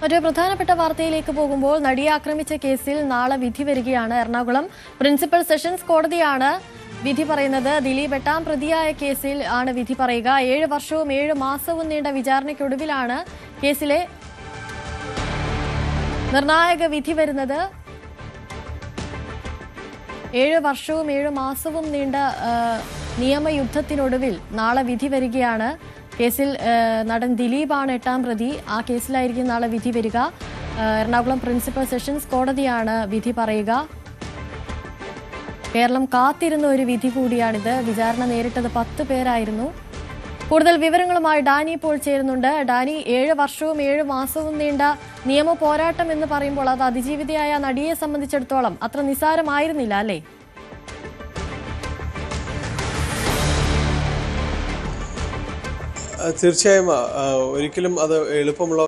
മറ്റൊരു പ്രധാനപ്പെട്ട വാർത്തയിലേക്ക് പോകുമ്പോൾ നടിയെ ആക്രമിച്ച കേസിൽ നാളെ വിധി വരികയാണ്. എറണാകുളം പ്രിൻസിപ്പൽ സെഷൻസ് കോടതിയാണ് വിധി പറയുന്നത്. ദിലീപ് 8ാം പ്രതിയായ കേസിൽ ആണ് വിധി പറയുക. 7 വർഷവും 7 മാസവും നീണ്ട വിചാരണയ്ക്കൊടുവിലാണ് കേസിലെ നിർണായക വിധി വരുന്നത്. 7 വർഷവും 7 മാസവും നീണ്ട നിയമയുദ്ധത്തിനൊടുവിൽ നാളെ വിധി വരികയാണ്. കേസിൽ നടൻ ദിലീപാണ് 8ാം പ്രതി. ആ കേസിലായിരിക്കും നാളെ വിധി വരിക. എറണാകുളം പ്രിൻസിപ്പൽ സെഷൻസ് കോടതിയാണ് വിധി പറയുക. കേരളം കാത്തിരുന്ന ഒരു വിധി കൂടിയാണിത്. വിചാരണ നേരിട്ടത് 10 പേരായിരുന്നു. കൂടുതൽ വിവരങ്ങളുമായി ഡാനി ഇപ്പോൾ ചേരുന്നുണ്ട്. ഡാനി, 7 വർഷവും 7 മാസവും നീണ്ട നിയമ പോരാട്ടം എന്ന് പറയുമ്പോൾ അത് അതിജീവിതയായ നടിയെ സംബന്ധിച്ചിടത്തോളം അത്ര നിസ്സാരമായിരുന്നില്ല, അല്ലേ? തീർച്ചയായും ഒരിക്കലും അത് എളുപ്പമുള്ള